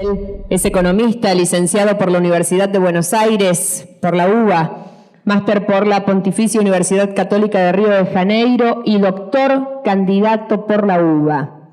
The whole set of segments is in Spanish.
Él es economista, licenciado por la Universidad de Buenos Aires, por la UBA, máster por la Pontificia Universidad Católica de Río de Janeiro y doctor candidato por la UBA.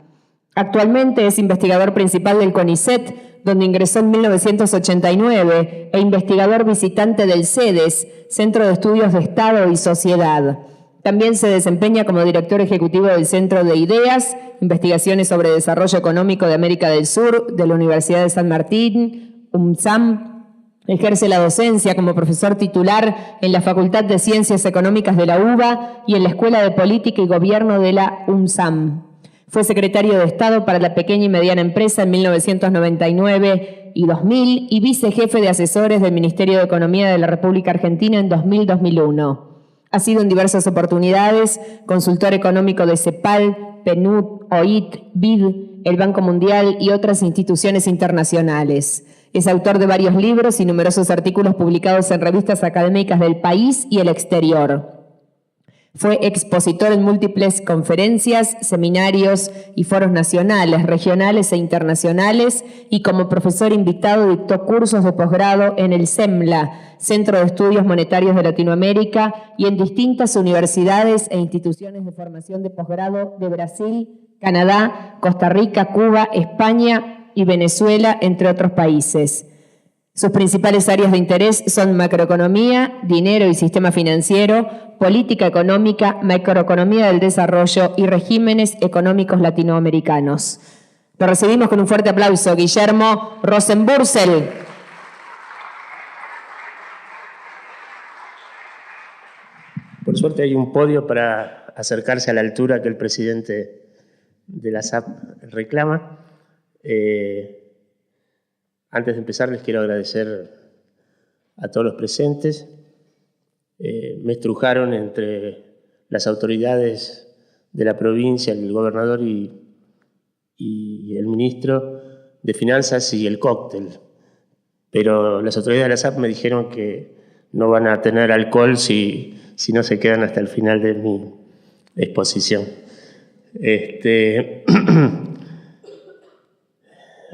Actualmente es investigador principal del CONICET, donde ingresó en 1989, e investigador visitante del CEDES, Centro de Estudios de Estado y Sociedad. También se desempeña como director ejecutivo del Centro de Ideas, Investigaciones sobre Desarrollo Económico de América del Sur, de la Universidad de San Martín, UNSAM. Ejerce la docencia como profesor titular en la Facultad de Ciencias Económicas de la UBA y en la Escuela de Política y Gobierno de la UNSAM. Fue secretario de Estado para la pequeña y mediana empresa en 1999 y 2000 y vicejefe de asesores del Ministerio de Economía de la República Argentina en 2000-2001. Ha sido en diversas oportunidades consultor económico de CEPAL, PNUD, OIT, BID, el Banco Mundial y otras instituciones internacionales. Es autor de varios libros y numerosos artículos publicados en revistas académicas del país y el exterior. Fue expositor en múltiples conferencias, seminarios y foros nacionales, regionales e internacionales, y como profesor invitado dictó cursos de posgrado en el CEMLA, Centro de Estudios Monetarios de Latinoamérica, y en distintas universidades e instituciones de formación de posgrado de Brasil, Canadá, Costa Rica, Cuba, España y Venezuela, entre otros países. Sus principales áreas de interés son macroeconomía, dinero y sistema financiero, política económica, macroeconomía del desarrollo y regímenes económicos latinoamericanos. Lo recibimos con un fuerte aplauso, Guillermo Rosenbürzel. Por suerte hay un podio para acercarse a la altura que el presidente de la SAP reclama. Antes de empezar, les quiero agradecer a todos los presentes. Me estrujaron entre las autoridades de la provincia, el gobernador y el ministro de Finanzas y el cóctel. Pero las autoridades de la SAP me dijeron que no van a tener alcohol si no se quedan hasta el final de mi exposición.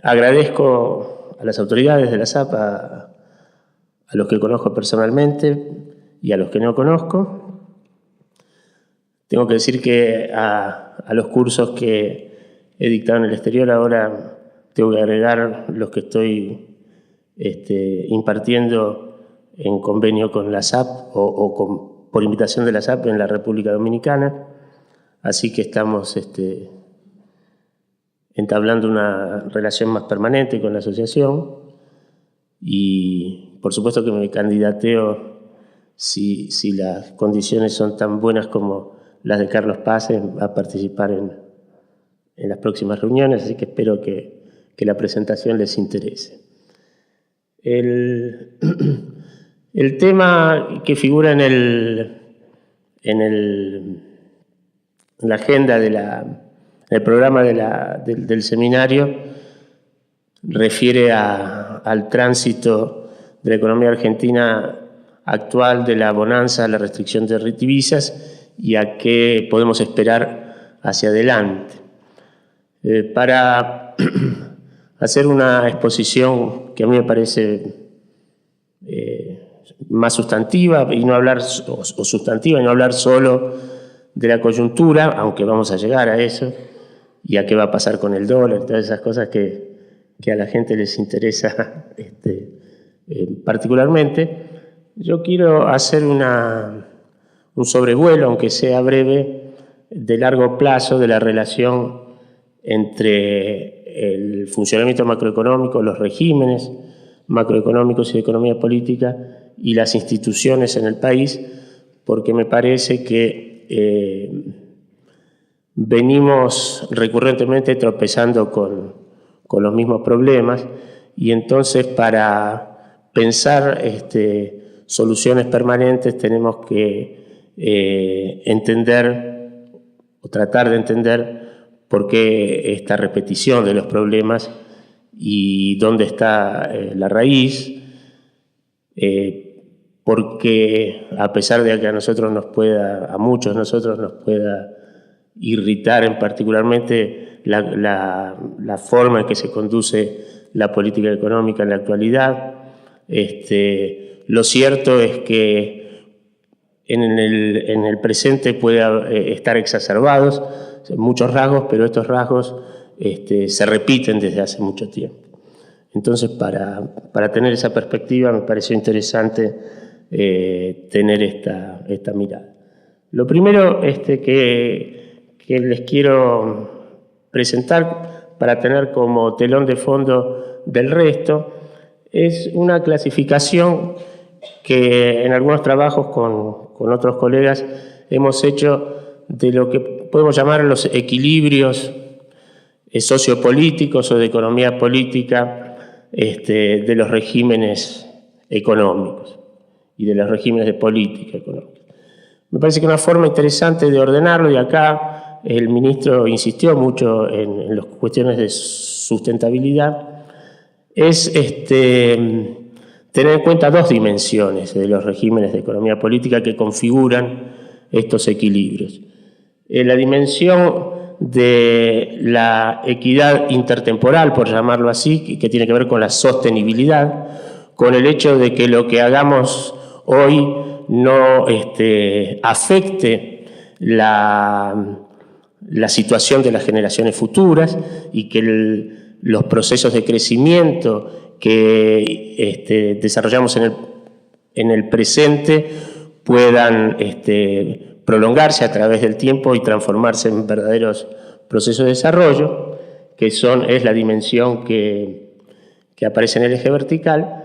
Agradezco a las autoridades de la SAP, a los que conozco personalmente y a los que no conozco. Tengo que decir que a los cursos que he dictado en el exterior ahora tengo que agregar los que estoy impartiendo en convenio con la SAP por invitación de la SAP en la República Dominicana. Así que estamos entablando una relación más permanente con la asociación y por supuesto que me candidateo si las condiciones son tan buenas como las de Carlos Paz a participar en las próximas reuniones, así que espero que la presentación les interese. El tema que figura en la agenda el programa del seminario refiere al tránsito de la economía argentina actual, de la bonanza a la restricción de divisas y a qué podemos esperar hacia adelante. Para hacer una exposición que a mí me parece más sustantiva y no hablar solo de la coyuntura, aunque vamos a llegar a eso, y a qué va a pasar con el dólar, todas esas cosas que a la gente les interesa particularmente. Yo quiero hacer un sobrevuelo, aunque sea breve, de largo plazo de la relación entre el funcionamiento macroeconómico, los regímenes macroeconómicos y de economía política y las instituciones en el país, porque me parece que venimos recurrentemente tropezando con los mismos problemas y entonces para pensar soluciones permanentes tenemos que entender o tratar de entender por qué esta repetición de los problemas y dónde está la raíz, porque a pesar de que a muchos de nosotros nos pueda irritar particularmente la forma en que se conduce la política económica en la actualidad. Lo cierto es que en el presente puede estar exacerbados muchos rasgos, pero estos rasgos se repiten desde hace mucho tiempo. Entonces, para tener esa perspectiva, me pareció interesante tener esta mirada. Lo primero que les quiero presentar para tener como telón de fondo del resto es una clasificación que en algunos trabajos con otros colegas hemos hecho de lo que podemos llamar los equilibrios sociopolíticos o de economía política de los regímenes económicos y de los regímenes de política económica. Me parece que una forma interesante de ordenarlo, y acá el ministro insistió mucho en las cuestiones de sustentabilidad, es tener en cuenta dos dimensiones de los regímenes de economía política que configuran estos equilibrios. La dimensión de la equidad intertemporal, por llamarlo así, que tiene que ver con la sostenibilidad, con el hecho de que lo que hagamos hoy no afecte la situación de las generaciones futuras y que los procesos de crecimiento que desarrollamos en el presente puedan prolongarse a través del tiempo y transformarse en verdaderos procesos de desarrollo, que es la dimensión que aparece en el eje vertical,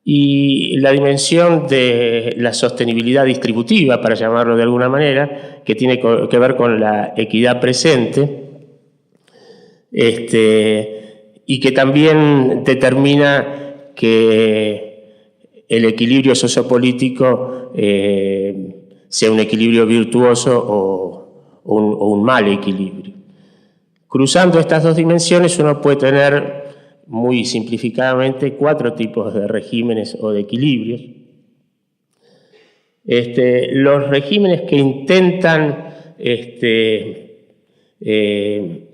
y la dimensión de la sostenibilidad distributiva, para llamarlo de alguna manera, que tiene que ver con la equidad presente, y que también determina que el equilibrio sociopolítico sea un equilibrio virtuoso o un mal equilibrio. Cruzando estas dos dimensiones uno puede tener, muy simplificadamente, 4 tipos de regímenes o de equilibrios. Los regímenes que intentan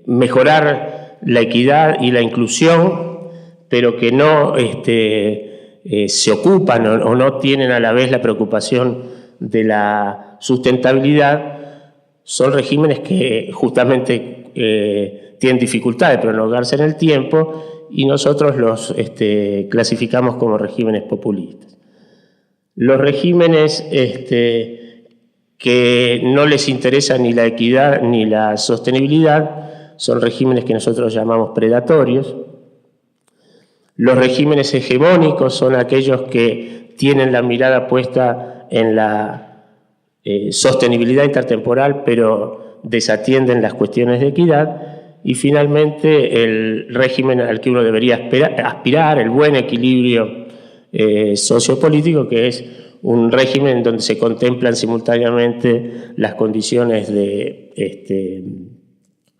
mejorar la equidad y la inclusión, pero que no se ocupan o no tienen a la vez la preocupación de la sustentabilidad, son regímenes que justamente tienen dificultad de prolongarse en el tiempo, y nosotros los clasificamos como regímenes populistas. Los regímenes que no les interesa ni la equidad ni la sostenibilidad son regímenes que nosotros llamamos predatorios. Los regímenes hegemónicos son aquellos que tienen la mirada puesta en la sostenibilidad intertemporal, pero desatienden las cuestiones de equidad. Y finalmente el régimen al que uno debería aspirar, el buen equilibrio sociopolítico, que es un régimen donde se contemplan simultáneamente las condiciones de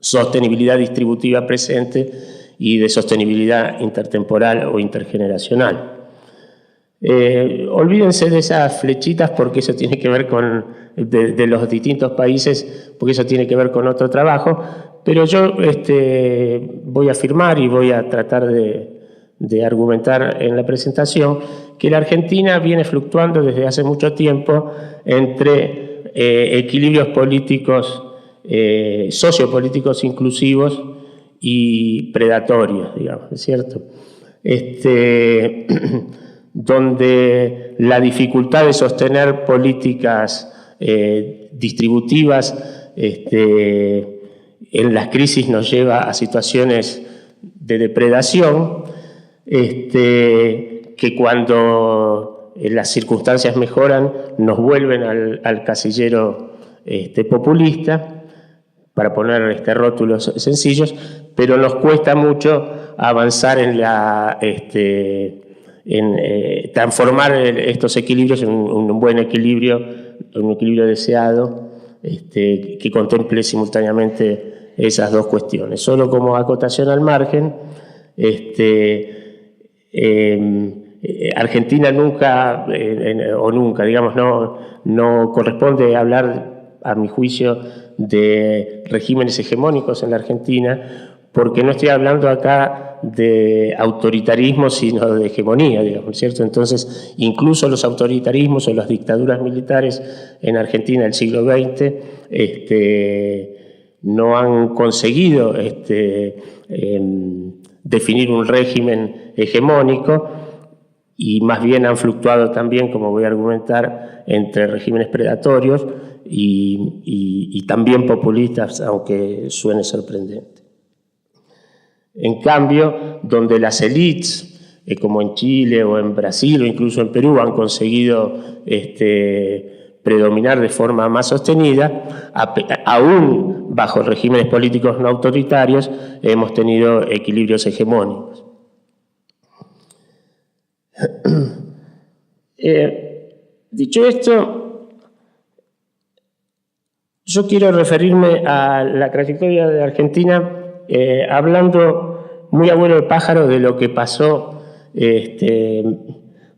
sostenibilidad distributiva presente y de sostenibilidad intertemporal o intergeneracional. Olvídense de esas flechitas, porque eso tiene que ver con de los distintos países, porque eso tiene que ver con otro trabajo, pero yo voy a afirmar y voy a tratar de argumentar en la presentación que la Argentina viene fluctuando desde hace mucho tiempo entre equilibrios políticos, sociopolíticos inclusivos y predatorios, digamos, ¿es cierto? Donde la dificultad de sostener políticas distributivas en las crisis nos lleva a situaciones de depredación, que cuando las circunstancias mejoran nos vuelven al casillero populista, para poner rótulos sencillos, pero nos cuesta mucho avanzar en transformar estos equilibrios en un buen equilibrio, un equilibrio deseado, que contemple simultáneamente esas dos cuestiones. Solo como acotación al margen, Argentina nunca, digamos, no corresponde hablar, a mi juicio, de regímenes hegemónicos en la Argentina, porque no estoy hablando acá de autoritarismo, sino de hegemonía, digamos, ¿cierto? Entonces, incluso los autoritarismos o las dictaduras militares en Argentina del siglo XX no han conseguido definir un régimen hegemónico, y más bien han fluctuado también, como voy a argumentar, entre regímenes predatorios y también populistas, aunque suene sorprendente. En cambio, donde las élites, como en Chile o en Brasil o incluso en Perú, han conseguido predominar de forma más sostenida, aún bajo regímenes políticos no autoritarios, hemos tenido equilibrios hegemónicos. Dicho esto, yo quiero referirme a la trayectoria de Argentina hablando muy a vuelo de pájaro de lo que pasó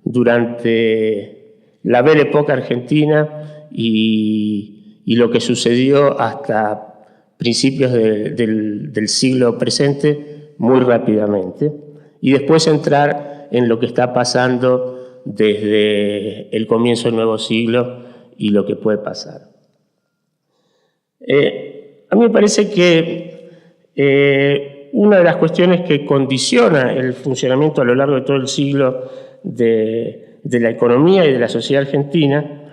durante la Belle Époque argentina y lo que sucedió hasta principios del siglo presente muy rápidamente, y después entrar en lo que está pasando desde el comienzo del nuevo siglo y lo que puede pasar. A mí me parece que una de las cuestiones que condiciona el funcionamiento a lo largo de todo el siglo de la economía y de la sociedad argentina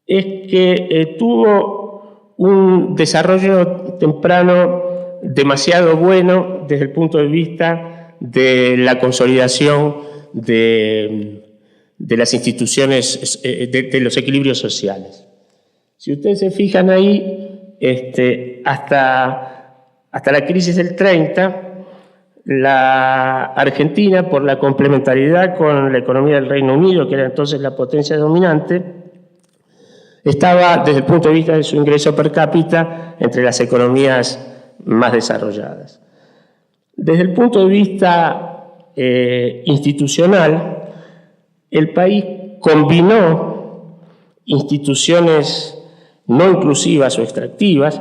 es que tuvo un desarrollo temprano demasiado bueno desde el punto de vista de la consolidación de las instituciones, de los equilibrios sociales. Si ustedes se fijan ahí, hasta la crisis del 30, la Argentina, por la complementariedad con la economía del Reino Unido, que era entonces la potencia dominante, estaba, desde el punto de vista de su ingreso per cápita, entre las economías más desarrolladas. Desde el punto de vista institucional, el país combinó instituciones no inclusivas o extractivas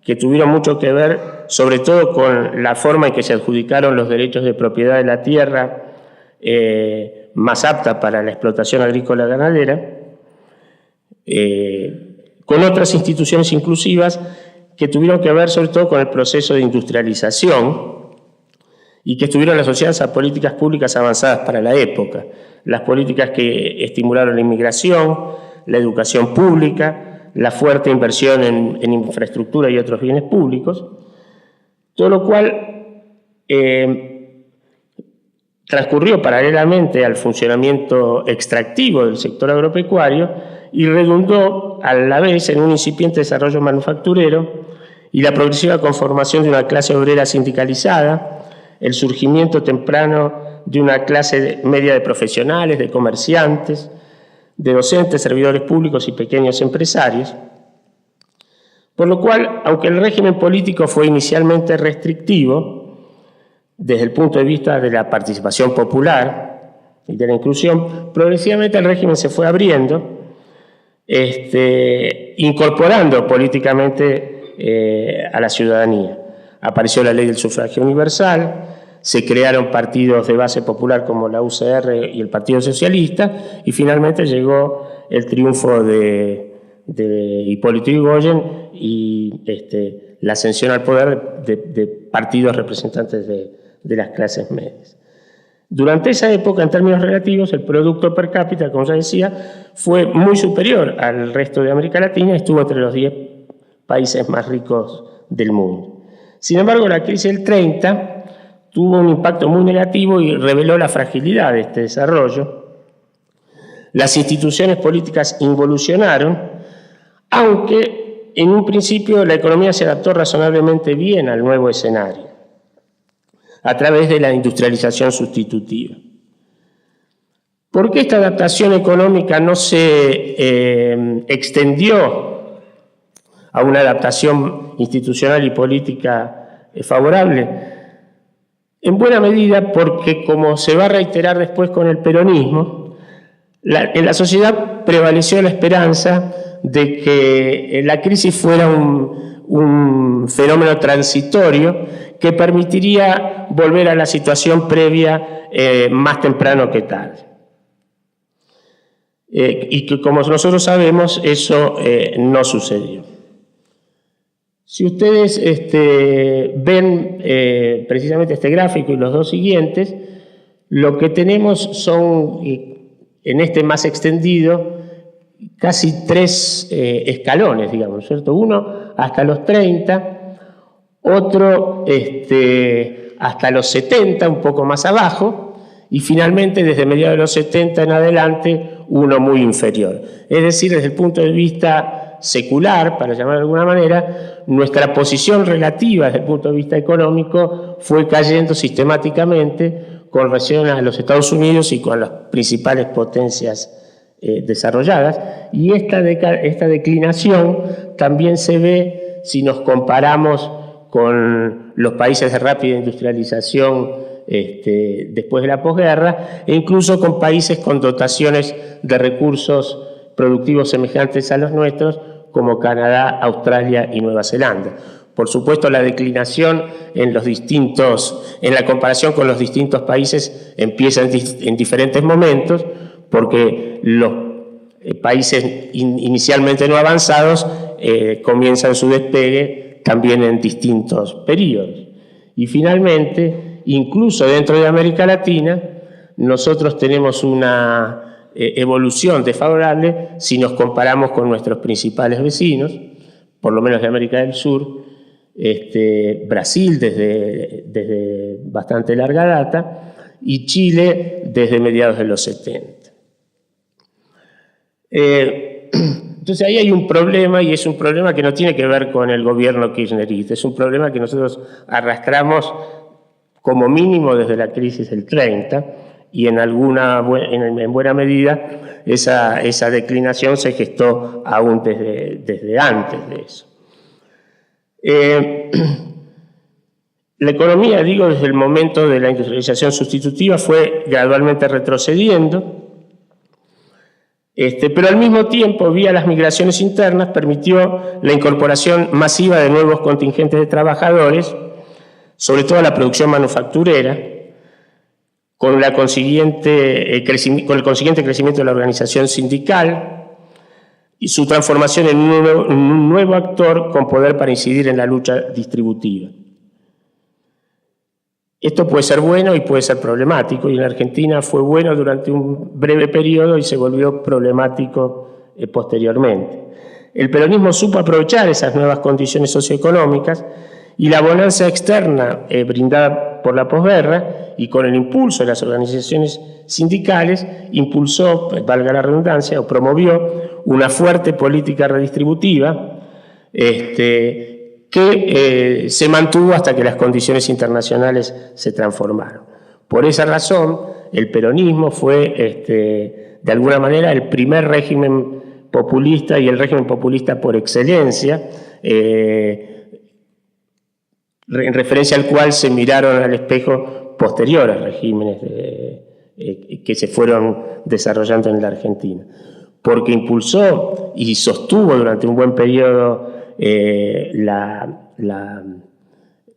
que tuvieron mucho que ver, sobre todo con la forma en que se adjudicaron los derechos de propiedad de la tierra más apta para la explotación agrícola ganadera, con otras instituciones inclusivas que tuvieron que ver sobre todo con el proceso de industrialización y que estuvieron asociadas a políticas públicas avanzadas para la época. Las políticas que estimularon la inmigración, la educación pública, la fuerte inversión en infraestructura y otros bienes públicos, todo lo cual transcurrió paralelamente al funcionamiento extractivo del sector agropecuario y redundó a la vez en un incipiente desarrollo manufacturero y la progresiva conformación de una clase obrera sindicalizada, el surgimiento temprano de una clase media de profesionales, de comerciantes, de docentes, servidores públicos y pequeños empresarios. Por lo cual, aunque el régimen político fue inicialmente restrictivo, desde el punto de vista de la participación popular y de la inclusión, progresivamente el régimen se fue abriendo, incorporando políticamente a la ciudadanía. Apareció la ley del sufragio universal, se crearon partidos de base popular como la UCR y el Partido Socialista, y finalmente llegó el triunfo de Hipólito Yrigoyen y la ascensión al poder de partidos representantes de las clases medias. Durante esa época, en términos relativos, el producto per cápita, como ya decía, fue muy superior al resto de América Latina y estuvo entre los 10 países más ricos del mundo. Sin embargo, la crisis del 30 tuvo un impacto muy negativo y reveló la fragilidad de este desarrollo. Las instituciones políticas involucionaron, aunque en un principio la economía se adaptó razonablemente bien al nuevo escenario, a través de la industrialización sustitutiva. ¿Por qué esta adaptación económica no se extendió a una adaptación institucional y política favorable? En buena medida porque, como se va a reiterar después con el peronismo, en la sociedad prevaleció la esperanza de que la crisis fuera un un fenómeno transitorio que permitiría volver a la situación previa más temprano que tarde. Y que, como nosotros sabemos, eso no sucedió. Si ustedes ven precisamente este gráfico y los dos siguientes, lo que tenemos son, en este más extendido, casi 3 escalones, digamos, ¿cierto? Uno hasta los 30, otro hasta los 70, un poco más abajo, y finalmente desde mediados de los 70 en adelante, uno muy inferior. Es decir, desde el punto de vista secular, para llamar de alguna manera, nuestra posición relativa desde el punto de vista económico fue cayendo sistemáticamente con relación a los Estados Unidos y con las principales potencias desarrolladas, y esta declinación también se ve si nos comparamos con los países de rápida industrialización después de la posguerra, e incluso con países con dotaciones de recursos productivos semejantes a los nuestros, como Canadá, Australia y Nueva Zelanda. Por supuesto, la declinación en la comparación con los distintos países empieza en diferentes momentos, porque los países inicialmente no avanzados comienzan su despegue también en distintos periodos. Y finalmente, incluso dentro de América Latina, nosotros tenemos una evolución desfavorable si nos comparamos con nuestros principales vecinos, por lo menos de América del Sur, Brasil desde bastante larga data, y Chile desde mediados de los 70. Entonces ahí hay un problema, y es un problema que no tiene que ver con el gobierno kirchnerista, es un problema que nosotros arrastramos como mínimo desde la crisis del 30, y en buena medida esa declinación se gestó aún desde antes de eso. La economía, digo, desde el momento de la industrialización sustitutiva fue gradualmente retrocediendo, pero al mismo tiempo, vía las migraciones internas, permitió la incorporación masiva de nuevos contingentes de trabajadores, sobre todo a la producción manufacturera, con el consiguiente crecimiento de la organización sindical y su transformación en un nuevo actor con poder para incidir en la lucha distributiva. Esto puede ser bueno y puede ser problemático, y en Argentina fue bueno durante un breve periodo y se volvió problemático posteriormente. El peronismo supo aprovechar esas nuevas condiciones socioeconómicas, y la bonanza externa brindada por la posguerra y con el impulso de las organizaciones sindicales impulsó, valga la redundancia, o promovió una fuerte política redistributiva que se mantuvo hasta que las condiciones internacionales se transformaron. Por esa razón, el peronismo fue, de alguna manera, el primer régimen populista y el régimen populista por excelencia, en referencia al cual se miraron al espejo posteriores regímenes que se fueron desarrollando en la Argentina, porque impulsó y sostuvo durante un buen periodo la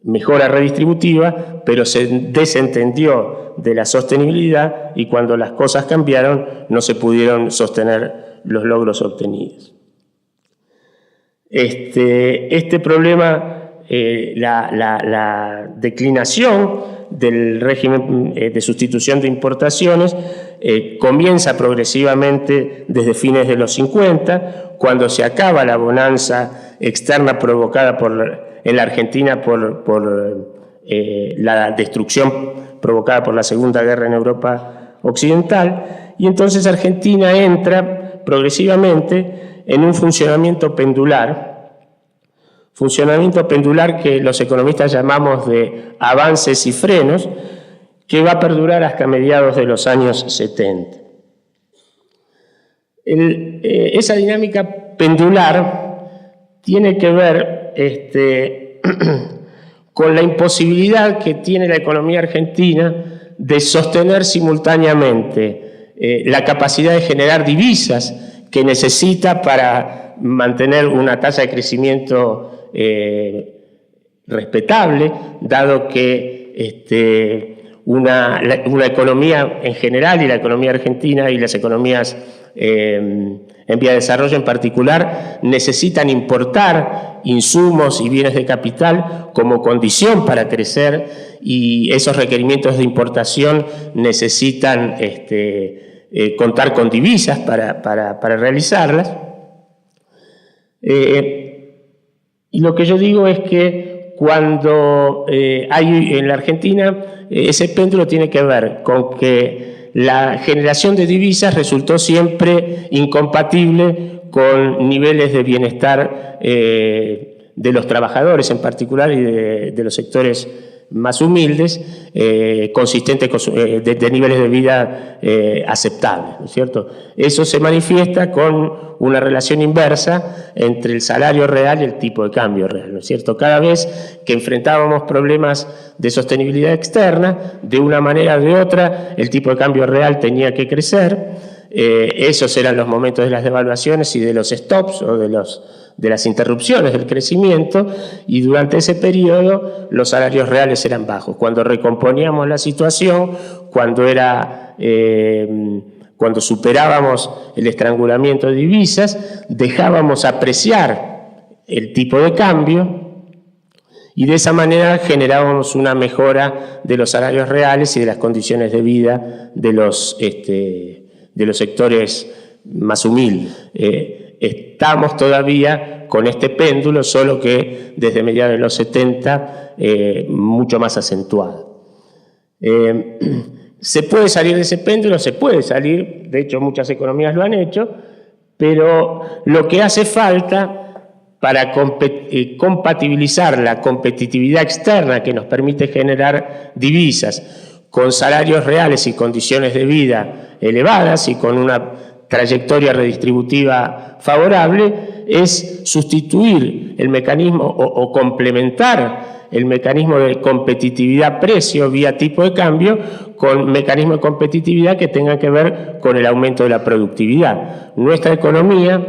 mejora redistributiva, pero se desentendió de la sostenibilidad, y cuando las cosas cambiaron no se pudieron sostener los logros obtenidos. Este problema, la declinación del régimen de sustitución de importaciones comienza progresivamente desde fines de los 50, cuando se acaba la bonanza externa provocada en la Argentina por la destrucción provocada por la Segunda Guerra en Europa Occidental, y entonces Argentina entra progresivamente en un funcionamiento pendular que los economistas llamamos de avances y frenos, que va a perdurar hasta mediados de los años 70. Esa dinámica pendular tiene que ver con la imposibilidad que tiene la economía argentina de sostener simultáneamente la capacidad de generar divisas que necesita para mantener una tasa de crecimiento respetable, dado que una economía en general, y la economía argentina y las economías en vía de desarrollo en particular, necesitan importar insumos y bienes de capital como condición para crecer, y esos requerimientos de importación necesitan contar con divisas para realizarlas. Y lo que yo digo es que cuando hay en la Argentina, ese péndulo tiene que ver con que la generación de divisas resultó siempre incompatible con niveles de bienestar de los trabajadores en particular y de los sectores más humildes, consistentes de niveles de vida aceptables, ¿no es cierto? Eso se manifiesta con una relación inversa entre el salario real y el tipo de cambio real, ¿no es cierto? Cada vez que enfrentábamos problemas de sostenibilidad externa, de una manera o de otra, el tipo de cambio real tenía que crecer. Esos eran los momentos de las devaluaciones y de los stops o de las interrupciones del crecimiento, y durante ese periodo los salarios reales eran bajos. Cuando recomponíamos la situación, cuando superábamos el estrangulamiento de divisas, dejábamos apreciar el tipo de cambio y de esa manera generábamos una mejora de los salarios reales y de las condiciones de vida de los sectores más humildes. Estamos todavía con este péndulo, solo que desde mediados de los 70 mucho más acentuado. ¿Se puede salir de ese péndulo? Se puede salir, de hecho muchas economías lo han hecho, pero lo que hace falta para compatibilizar la competitividad externa que nos permite generar divisas con salarios reales y condiciones de vida elevadas y con una trayectoria redistributiva favorable, es sustituir el mecanismo o complementar el mecanismo de competitividad precio vía tipo de cambio con mecanismos de competitividad que tengan que ver con el aumento de la productividad. Nuestra economía,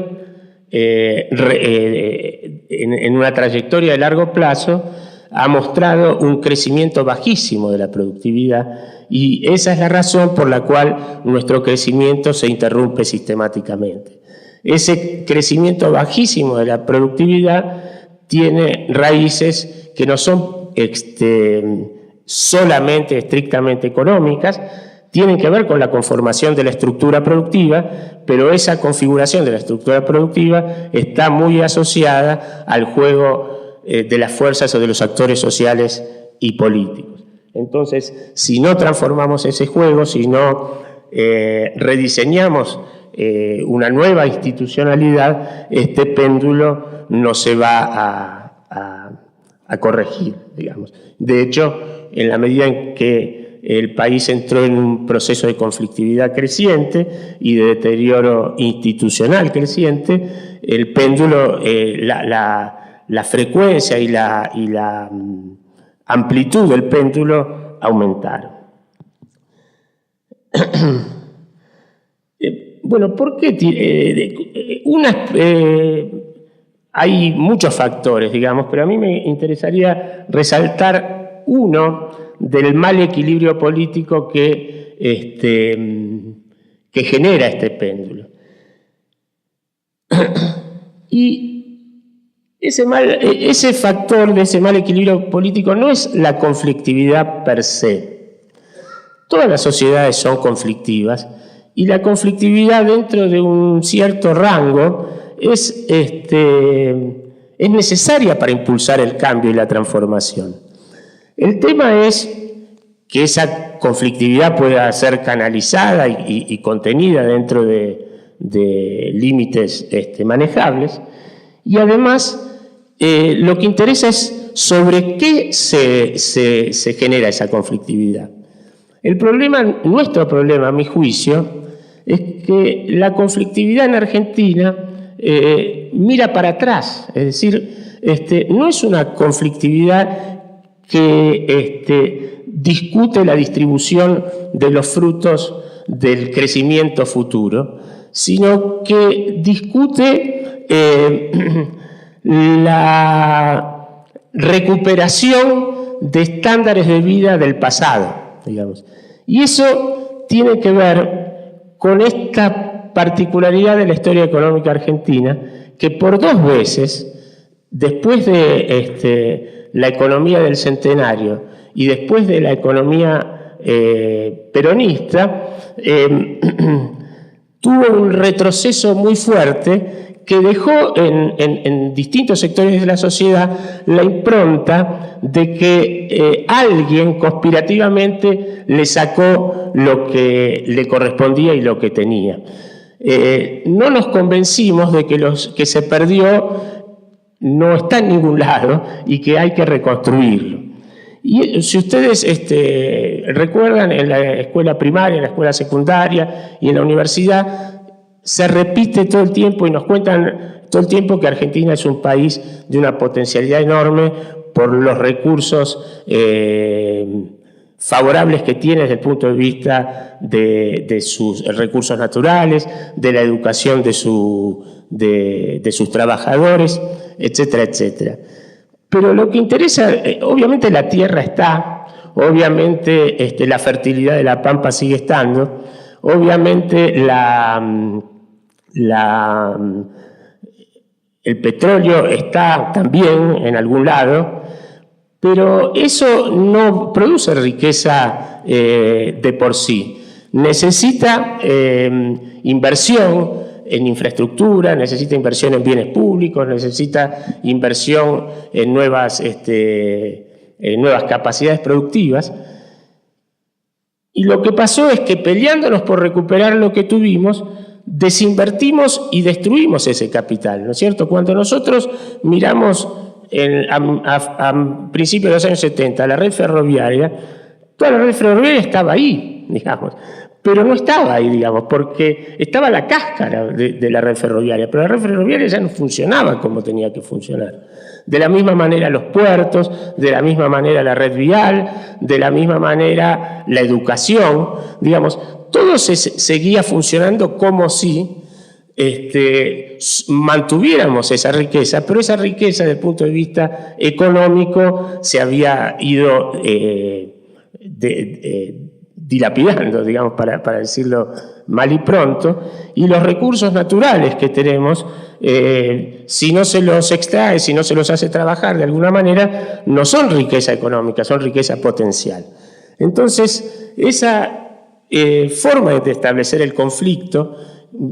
en una trayectoria de largo plazo, ha mostrado un crecimiento bajísimo de la productividad, y esa es la razón por la cual nuestro crecimiento se interrumpe sistemáticamente. Ese crecimiento bajísimo de la productividad tiene raíces que no son solamente estrictamente económicas, tienen que ver con la conformación de la estructura productiva, pero esa configuración de la estructura productiva está muy asociada al juego de las fuerzas o de los actores sociales y políticos. Entonces, si no transformamos ese juego, si no rediseñamos una nueva institucionalidad, este péndulo no se va a corregir, digamos. De hecho, en la medida en que el país entró en un proceso de conflictividad creciente y de deterioro institucional creciente, el péndulo, la frecuencia y la amplitud del péndulo aumentaron. Bueno, ¿por qué? Hay muchos factores, digamos, pero a mí me interesaría resaltar uno del mal equilibrio político que genera este péndulo. Y ese factor de ese mal equilibrio político no es la conflictividad per se. Todas las sociedades son conflictivas, y la conflictividad dentro de un cierto rango es necesaria para impulsar el cambio y la transformación. El tema es que esa conflictividad pueda ser canalizada y contenida dentro de límites manejables, y además lo que interesa es sobre qué se genera esa conflictividad. Nuestro problema, a mi juicio, es que la conflictividad en Argentina mira para atrás, es decir, no es una conflictividad que discute la distribución de los frutos del crecimiento futuro, sino que discute la recuperación de estándares de vida del pasado, digamos. Y eso tiene que ver con esta particularidad de la historia económica argentina, que por 2 veces, después de la economía del centenario y después de la economía peronista, tuvo un retroceso muy fuerte que dejó en distintos sectores de la sociedad la impronta de que alguien conspirativamente le sacó lo que le correspondía y lo que tenía. No nos convencimos de que lo que se perdió no está en ningún lado y que hay que reconstruirlo. Y si ustedes recuerdan, en la escuela primaria, en la escuela secundaria y en la universidad, se repite todo el tiempo y nos cuentan todo el tiempo que Argentina es un país de una potencialidad enorme por los recursos favorables que tiene desde el punto de vista de sus recursos naturales, de la educación de sus trabajadores, etcétera, etcétera. Pero lo que interesa, obviamente la tierra está, obviamente la fertilidad de la pampa sigue estando, obviamente el petróleo está también en algún lado, pero eso no produce riqueza de por sí. Necesita inversión en infraestructura, necesita inversión en bienes públicos, necesita inversión en nuevas capacidades productivas. Y lo que pasó es que peleándonos por recuperar lo que tuvimos, desinvertimos y destruimos ese capital, ¿no es cierto? Cuando nosotros miramos a principios de los años 70 la red ferroviaria, toda la red ferroviaria estaba ahí, digamos, pero no estaba ahí, digamos, porque estaba la cáscara de la red ferroviaria, pero la red ferroviaria ya no funcionaba como tenía que funcionar. De la misma manera los puertos, de la misma manera la red vial, de la misma manera la educación, digamos, todo seguía funcionando como si mantuviéramos esa riqueza, pero esa riqueza desde el punto de vista económico se había ido dilapidando, digamos, para decirlo mal y pronto, y los recursos naturales que tenemos, si no se los extrae, si no se los hace trabajar de alguna manera, no son riqueza económica, son riqueza potencial. Entonces, esa forma de establecer el conflicto,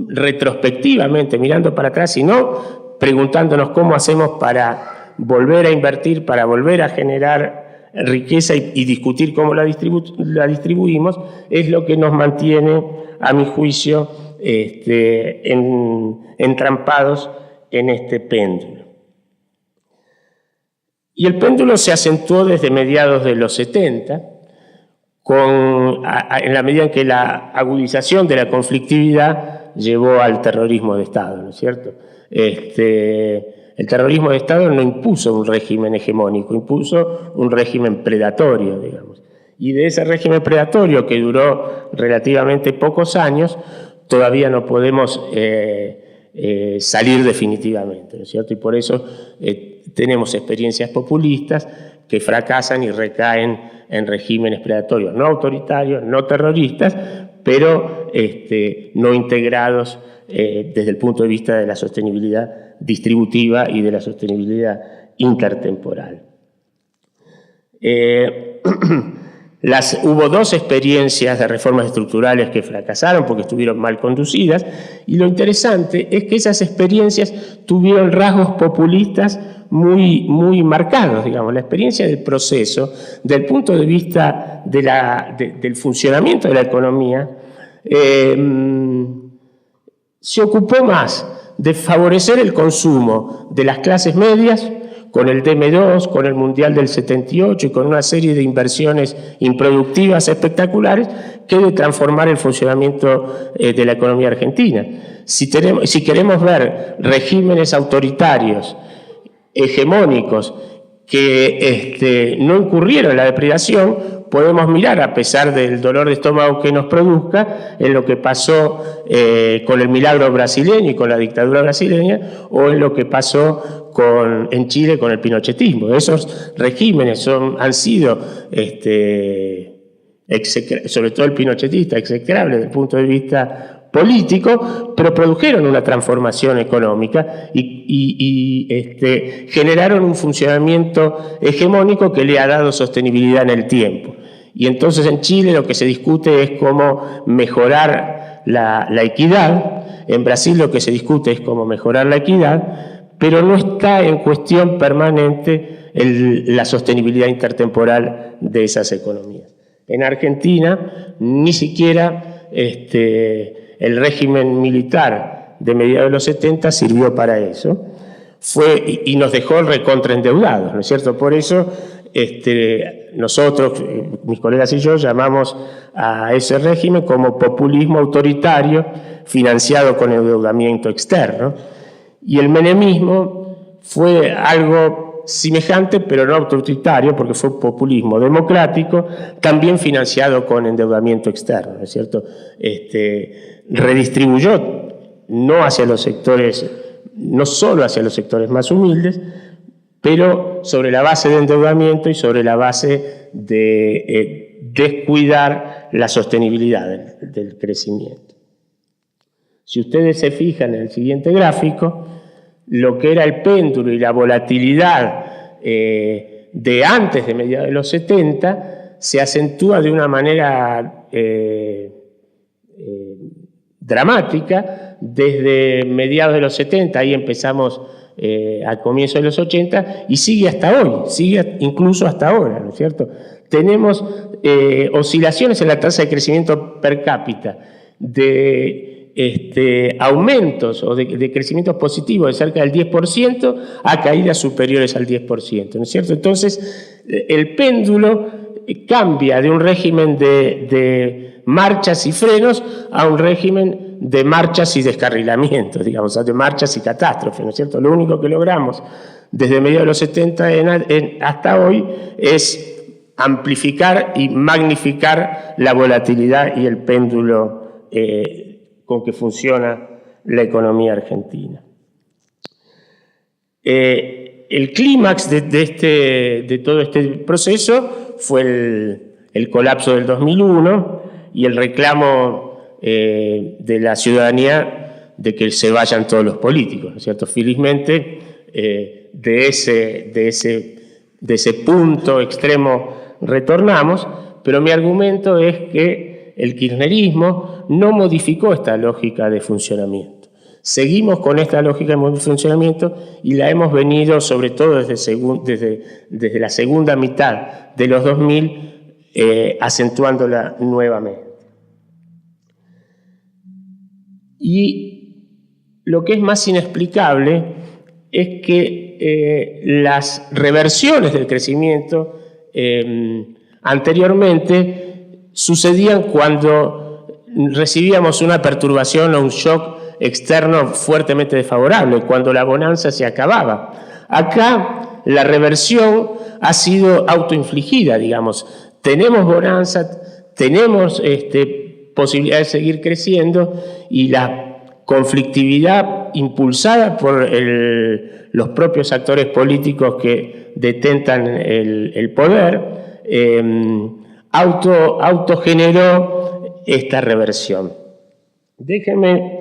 retrospectivamente, mirando para atrás y no preguntándonos cómo hacemos para volver a invertir, para volver a generar riqueza y discutir cómo la distribuimos, es lo que nos mantiene, a mi juicio, entrampados en este péndulo. Y el péndulo se acentuó desde mediados de los 70, en la medida en que la agudización de la conflictividad llevó al terrorismo de Estado, ¿no es cierto? El terrorismo de Estado no impuso un régimen hegemónico, impuso un régimen predatorio, digamos. Y de ese régimen predatorio, que duró relativamente pocos años, todavía no podemos salir definitivamente, ¿no es cierto? Y por eso tenemos experiencias populistas que fracasan y recaen en regímenes predatorios, no autoritarios, no terroristas, pero no integrados desde el punto de vista de la sostenibilidad distributiva y de la sostenibilidad intertemporal. Hubo 2 experiencias de reformas estructurales que fracasaron porque estuvieron mal conducidas, y lo interesante es que esas experiencias tuvieron rasgos populistas muy, muy marcados, digamos. La experiencia del proceso, del punto de vista del funcionamiento de la economía, se ocupó más de favorecer el consumo de las clases medias, con el DM2, con el Mundial del 78 y con una serie de inversiones improductivas espectaculares, que de transformar el funcionamiento de la economía argentina. Si queremos ver regímenes autoritarios, hegemónicos, que no incurrieron en la depredación, podemos mirar, a pesar del dolor de estómago que nos produzca, en lo que pasó con el milagro brasileño y con la dictadura brasileña, o en lo que pasó en Chile con el pinochetismo. Esos regímenes han sido, sobre todo el pinochetista, execrables desde el punto de vista político, pero produjeron una transformación económica y generaron un funcionamiento hegemónico que le ha dado sostenibilidad en el tiempo. Y entonces en Chile lo que se discute es cómo mejorar la equidad, en Brasil lo que se discute es cómo mejorar la equidad, pero no está en cuestión permanente la sostenibilidad intertemporal de esas economías. En Argentina ni siquiera el régimen militar de mediados de los 70 sirvió para eso. Y nos dejó recontraendeudados, ¿no es cierto? Por eso nosotros, mis colegas y yo, llamamos a ese régimen como populismo autoritario financiado con endeudamiento externo. Y el menemismo fue algo semejante, pero no autoritario, porque fue populismo democrático, también financiado con endeudamiento externo, ¿no es cierto? Redistribuyó no hacia los sectores, no solo hacia los sectores más humildes, pero sobre la base de endeudamiento y sobre la base de descuidar la sostenibilidad del crecimiento. Si ustedes se fijan en el siguiente gráfico, lo que era el péndulo y la volatilidad de antes de mediados de los 70 se acentúa de una manera dramática desde mediados de los 70, ahí empezamos al comienzo de los 80, y sigue hasta hoy, sigue incluso hasta ahora, ¿no es cierto? Tenemos oscilaciones en la tasa de crecimiento per cápita de aumentos o de crecimientos positivos de cerca del 10% a caídas superiores al 10%, ¿no es cierto? Entonces, el péndulo cambia de un régimen de marchas y frenos a un régimen de marchas y descarrilamientos, digamos, de marchas y catástrofes, ¿no es cierto? Lo único que logramos desde mediados de los 70 hasta hoy es amplificar y magnificar la volatilidad y el péndulo con que funciona la economía argentina. El clímax de todo este proceso fue el colapso del 2001 y el reclamo de la ciudadanía de que se vayan todos los políticos, ¿no es cierto? Felizmente, de ese punto extremo retornamos, pero mi argumento es que el kirchnerismo no modificó esta lógica de funcionamiento. Seguimos con esta lógica de funcionamiento y la hemos venido, sobre todo desde la segunda mitad de los 2000, acentuándola nuevamente. Y lo que es más inexplicable es que las reversiones del crecimiento anteriormente sucedían cuando recibíamos una perturbación o un shock externo fuertemente desfavorable, cuando la bonanza se acababa. Acá la reversión ha sido autoinfligida, digamos. Tenemos bonanza, tenemos posibilidad de seguir creciendo y la conflictividad impulsada por los propios actores políticos que detentan el poder autogeneró esta reversión. Déjenme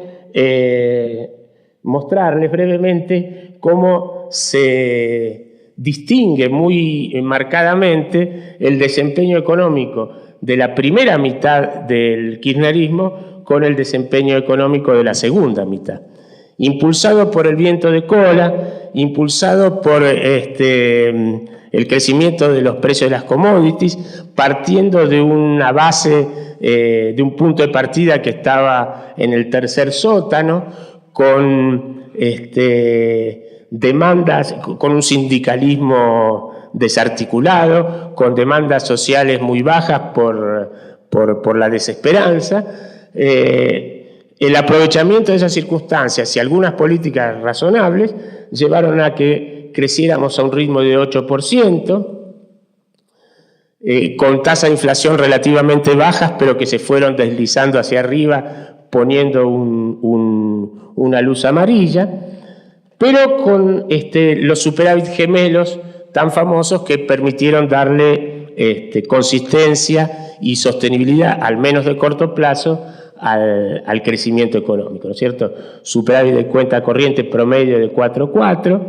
mostrarles brevemente cómo se distingue muy marcadamente el desempeño económico de la primera mitad del kirchnerismo con el desempeño económico de la segunda mitad. Impulsado por el viento de cola, impulsado por el crecimiento de los precios de las commodities, partiendo de una base, de un punto de partida que estaba en el tercer sótano, con demandas, con un sindicalismo desarticulado, con demandas sociales muy bajas por la desesperanza. El aprovechamiento de esas circunstancias y algunas políticas razonables llevaron a que creciéramos a un ritmo de 8%, con tasa de inflación relativamente bajas, pero que se fueron deslizando hacia arriba, poniendo una luz amarilla, pero con los superávit gemelos tan famosos que permitieron darle consistencia y sostenibilidad, al menos de corto plazo, al crecimiento económico, ¿no es cierto? Superávit de cuenta corriente promedio de 4,4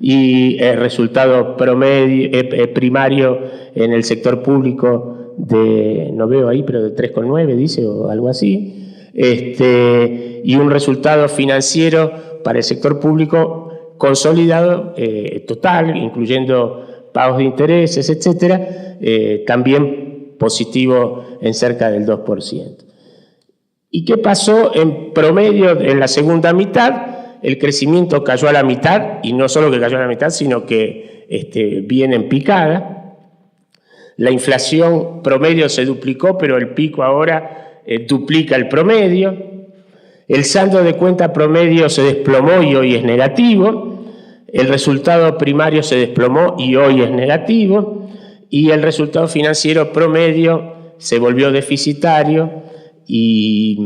y el resultado promedio, primario en el sector público de, no veo ahí, pero de 3,9 dice, o algo así, y un resultado financiero para el sector público consolidado, total, incluyendo pagos de intereses, etcétera, también positivo en cerca del 2%. ¿Y qué pasó en promedio en la segunda mitad? El crecimiento cayó a la mitad, y no solo que cayó a la mitad, sino que viene en picada. La inflación promedio se duplicó, pero el pico ahora duplica el promedio. El saldo de cuenta promedio se desplomó y hoy es negativo. El resultado primario se desplomó y hoy es negativo. Y el resultado financiero promedio se volvió deficitario y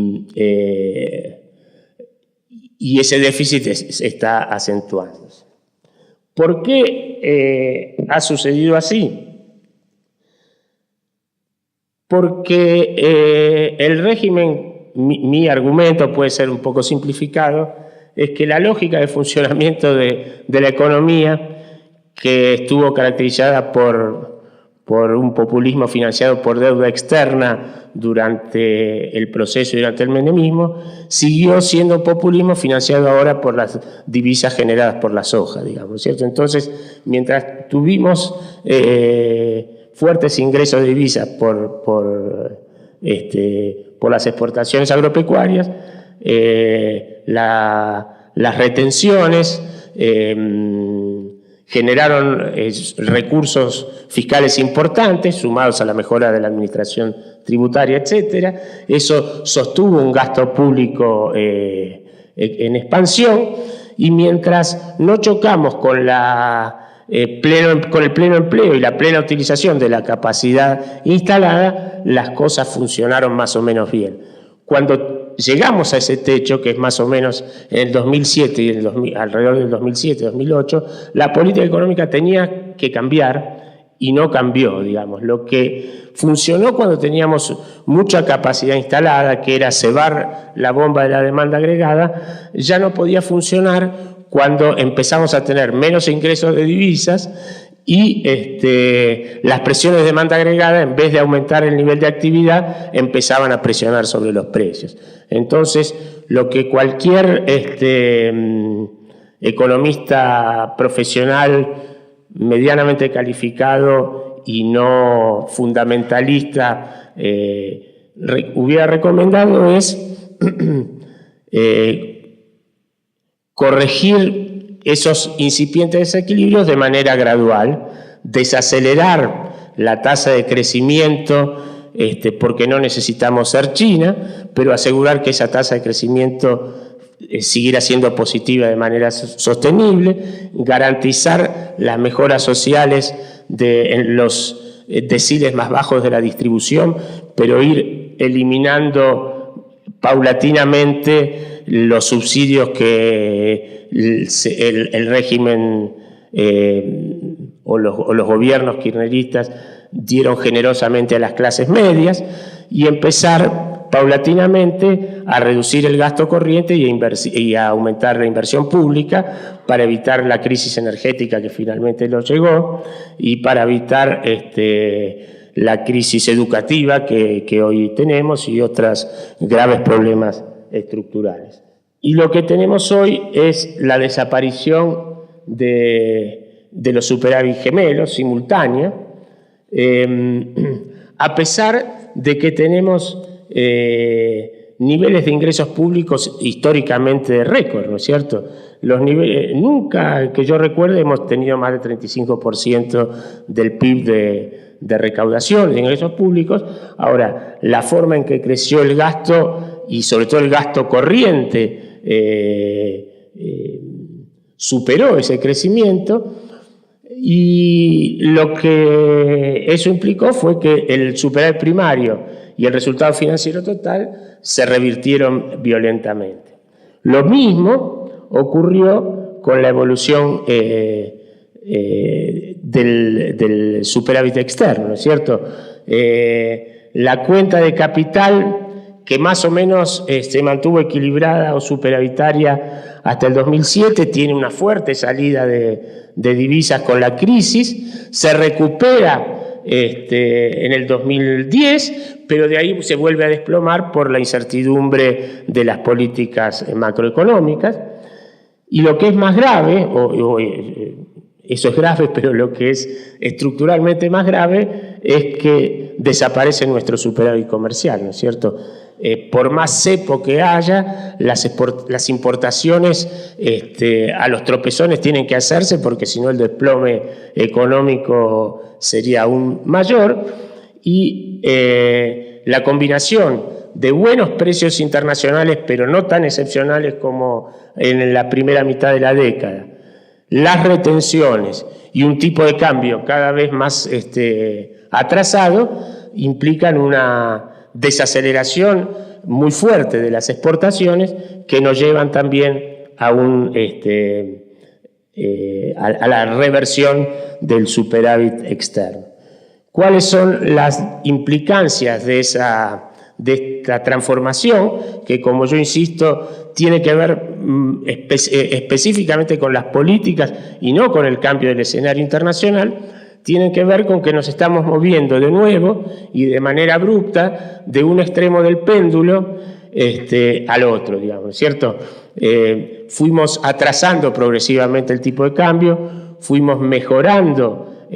ese déficit se está acentuando. ¿Por qué ha sucedido así? Porque el régimen, mi argumento puede ser un poco simplificado, es que la lógica de funcionamiento de la economía, que estuvo caracterizada por un populismo financiado por deuda externa durante el proceso y durante el menemismo, siguió siendo populismo financiado ahora por las divisas generadas por la soja, digamos, ¿cierto? Entonces, mientras tuvimos fuertes ingresos de divisas por las exportaciones agropecuarias, las retenciones generaron recursos fiscales importantes, sumados a la mejora de la administración tributaria, etcétera. Eso sostuvo un gasto público en expansión, y mientras no chocamos con el pleno empleo y la plena utilización de la capacidad instalada, las cosas funcionaron más o menos bien. Cuando llegamos a ese techo, que es más o menos en el 2007 y alrededor del 2007-2008, la política económica tenía que cambiar y no cambió, digamos. Lo que funcionó cuando teníamos mucha capacidad instalada, que era cebar la bomba de la demanda agregada, ya no podía funcionar cuando empezamos a tener menos ingresos de divisas y las presiones de demanda agregada, en vez de aumentar el nivel de actividad, empezaban a presionar sobre los precios. Entonces, lo que cualquier economista profesional medianamente calificado y no fundamentalista hubiera recomendado es corregir esos incipientes desequilibrios de manera gradual, desacelerar la tasa de crecimiento, porque no necesitamos ser China, pero asegurar que esa tasa de crecimiento siguiera siendo positiva de manera sostenible, garantizar las mejoras sociales en los deciles más bajos de la distribución, pero ir eliminando paulatinamente los subsidios que el régimen o los gobiernos kirchneristas dieron generosamente a las clases medias, y empezar paulatinamente a reducir el gasto corriente y a aumentar la inversión pública para evitar la crisis energética que finalmente nos llegó y para evitar la crisis educativa que hoy tenemos y otros graves problemas estructurales. Y lo que tenemos hoy es la desaparición de los superávit gemelos simultánea, a pesar de que tenemos niveles de ingresos públicos históricamente de récord, ¿no es cierto? Nunca que yo recuerde hemos tenido más del 35% del PIB de recaudación de ingresos públicos. Ahora, la forma en que creció el gasto, y sobre todo el gasto corriente, superó ese crecimiento, Y lo que eso implicó fue que el superávit primario y el resultado financiero total se revirtieron violentamente. Lo mismo ocurrió con la evolución del superávit externo, ¿no es cierto? La cuenta de capital, que más o menos se mantuvo equilibrada o superavitaria hasta el 2007, tiene una fuerte salida de divisas con la crisis, se recupera en el 2010, pero de ahí se vuelve a desplomar por la incertidumbre de las políticas macroeconómicas. Y lo que es más grave, eso es grave, pero lo que es estructuralmente más grave es que desaparece nuestro superávit comercial, ¿no es cierto? Por más cepo que haya, las importaciones a los tropezones tienen que hacerse, porque si no el desplome económico sería aún mayor, y la combinación de buenos precios internacionales, pero no tan excepcionales como en la primera mitad de la década, las retenciones y un tipo de cambio cada vez más atrasado, implican una desaceleración muy fuerte de las exportaciones que nos llevan también a la reversión del superávit externo. ¿Cuáles son las implicancias de esta transformación? Que, como yo insisto, tiene que ver específicamente con las políticas y no con el cambio del escenario internacional. Tienen que ver con que nos estamos moviendo de nuevo y de manera abrupta de un extremo del péndulo al otro, digamos, ¿cierto? Fuimos atrasando progresivamente el tipo de cambio, fuimos mejorando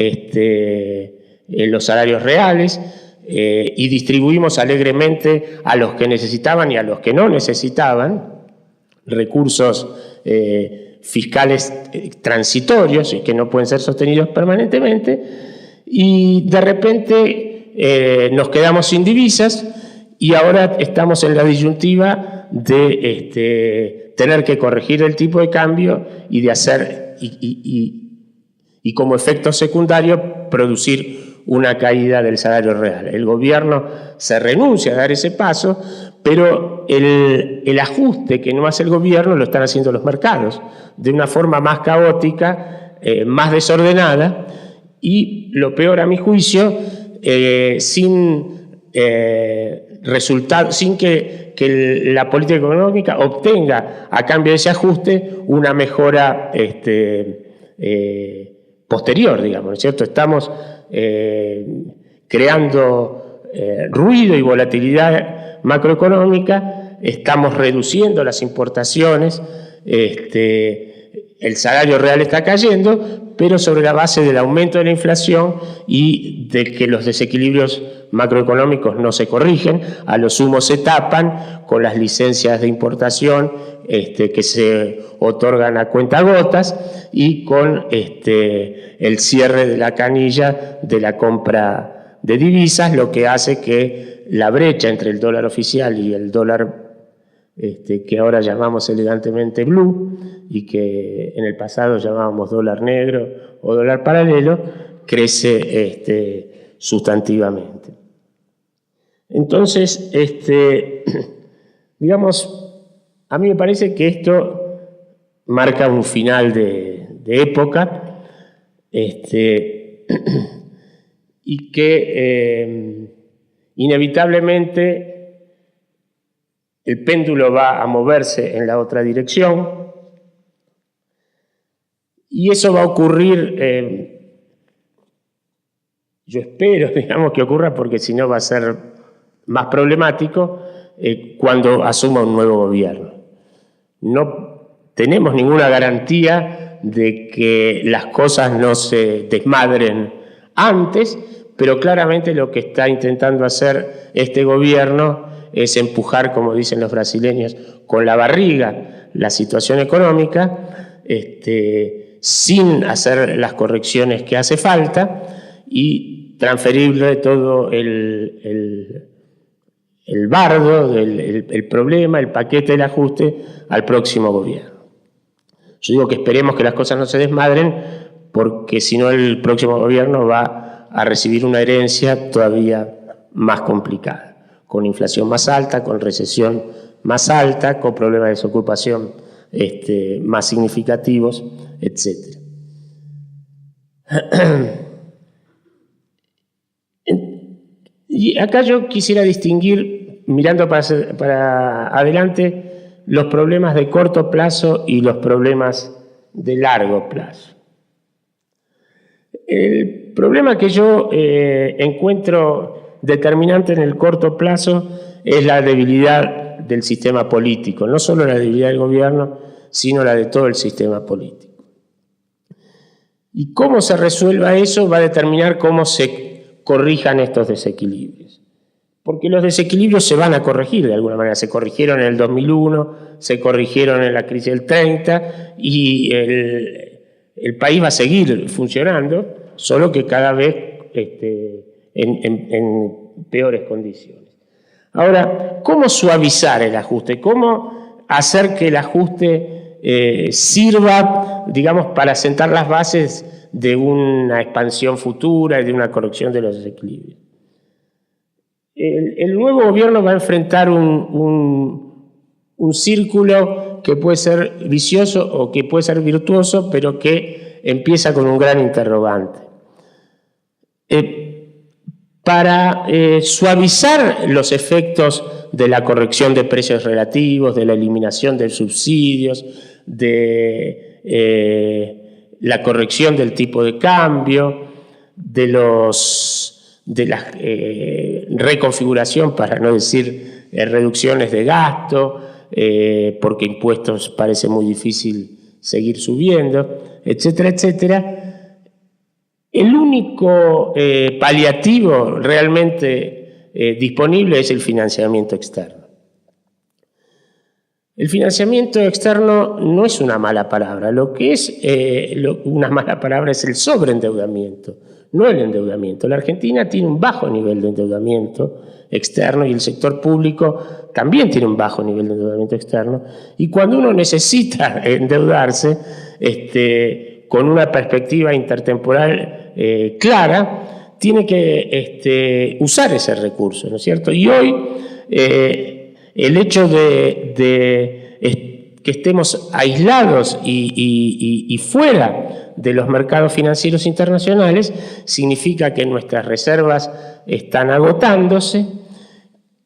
los salarios reales y distribuimos alegremente a los que necesitaban y a los que no necesitaban recursos fiscales transitorios y que no pueden ser sostenidos permanentemente, y de repente nos quedamos sin divisas y ahora estamos en la disyuntiva de tener que corregir el tipo de cambio y de hacer y como efecto secundario producir una caída del salario real. El gobierno se renuncia a dar ese paso, pero el ajuste que no hace el gobierno lo están haciendo los mercados, de una forma más caótica, más desordenada, y lo peor a mi juicio, sin que la política económica obtenga a cambio de ese ajuste una mejora posterior, digamos, ¿no es cierto? Estamos creando ruido y volatilidad macroeconómica, estamos reduciendo las importaciones, el salario real está cayendo, pero sobre la base del aumento de la inflación y de que los desequilibrios macroeconómicos no se corrigen, a lo sumo se tapan con las licencias de importación que se otorgan a cuentagotas y con el cierre de la canilla de la compra de divisas, lo que hace que la brecha entre el dólar oficial y el dólar que ahora llamamos elegantemente blue y que en el pasado llamábamos dólar negro o dólar paralelo, crece sustantivamente. Entonces, digamos, a mí me parece que esto marca un final de época y que inevitablemente el péndulo va a moverse en la otra dirección y eso va a ocurrir, yo espero, digamos, que ocurra, porque si no va a ser más problemático cuando asuma un nuevo gobierno. No tenemos ninguna garantía de que las cosas no se desmadren antes, pero claramente lo que está intentando hacer este gobierno es empujar, como dicen los brasileños, con la barriga la situación económica, sin hacer las correcciones que hace falta y transferirle todo el bardo, el problema, el paquete del ajuste al próximo gobierno. Yo digo que esperemos que las cosas no se desmadren porque si no el próximo gobierno va a recibir una herencia todavía más complicada, con inflación más alta, con recesión más alta, con problemas de desocupación más significativos, etc. Y acá yo quisiera distinguir, mirando para adelante, los problemas de corto plazo y los problemas de largo plazo. El problema que yo encuentro determinante en el corto plazo es la debilidad del sistema político, no solo la debilidad del gobierno, sino la de todo el sistema político. Y cómo se resuelva eso va a determinar cómo se corrijan estos desequilibrios. Porque los desequilibrios se van a corregir de alguna manera. Se corrigieron en el 2001, se corrigieron en la crisis del 30 y el país va a seguir funcionando, solo que cada vez en peores condiciones. Ahora, ¿cómo suavizar el ajuste? ¿Cómo hacer que el ajuste sirva, digamos, para sentar las bases de una expansión futura y de una corrección de los desequilibrios? El nuevo gobierno va a enfrentar un círculo que puede ser vicioso o que puede ser virtuoso, pero que empieza con un gran interrogante. Para suavizar los efectos de la corrección de precios relativos, de la eliminación de subsidios, de la corrección del tipo de cambio, de la reconfiguración, para no decir reducciones de gasto, porque impuestos parece muy difícil seguir subiendo, etcétera, etcétera. El único paliativo realmente disponible es el financiamiento externo. El financiamiento externo no es una mala palabra, lo que es una mala palabra es el sobreendeudamiento, no el endeudamiento. La Argentina tiene un bajo nivel de endeudamiento externo y el sector público también tiene un bajo nivel de endeudamiento externo, y cuando uno necesita endeudarse con una perspectiva intertemporal clara, tiene que usar ese recurso, ¿no es cierto? Y hoy el hecho de que estemos aislados y fuera de los mercados financieros internacionales significa que nuestras reservas están agotándose,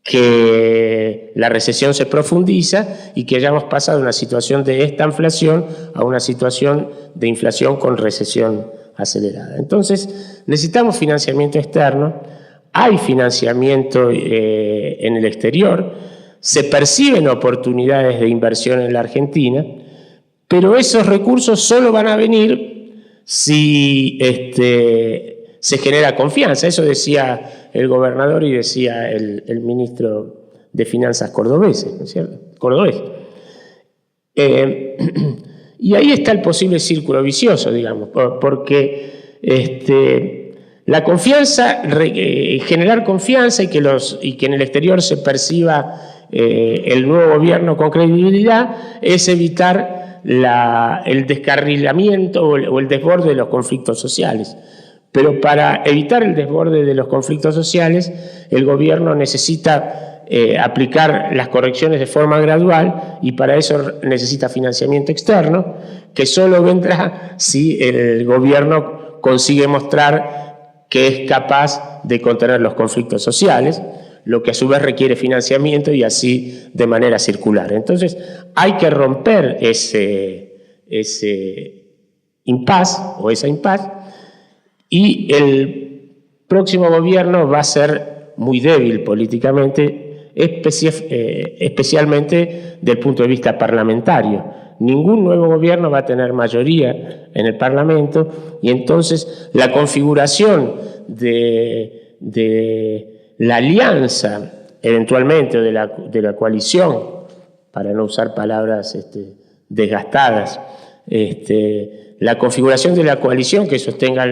que la recesión se profundiza y que ya hemos pasado de una situación de estanflación a una situación de inflación con recesión acelerada. Entonces, necesitamos financiamiento externo, hay financiamiento en el exterior, se perciben oportunidades de inversión en la Argentina, pero esos recursos solo van a venir si se genera confianza. Eso decía el gobernador y decía el ministro de Finanzas cordobés, ¿no es cierto? Cordobés. Y ahí está el posible círculo vicioso, digamos, porque la confianza, generar confianza y que en el exterior se perciba el nuevo gobierno con credibilidad es evitar el descarrilamiento o el desborde de los conflictos sociales. Pero para evitar el desborde de los conflictos sociales, el gobierno necesita aplicar las correcciones de forma gradual y para eso necesita financiamiento externo, que solo vendrá si el gobierno consigue mostrar que es capaz de contener los conflictos sociales, lo que a su vez requiere financiamiento y así de manera circular. Entonces hay que romper ese impasse o esa impasse, y el próximo gobierno va a ser muy débil políticamente, especialmente desde el punto de vista parlamentario. Ningún nuevo gobierno va a tener mayoría en el Parlamento y entonces la configuración de la alianza, eventualmente, o de la coalición, para no usar palabras desgastadas, la configuración de la coalición que sostenga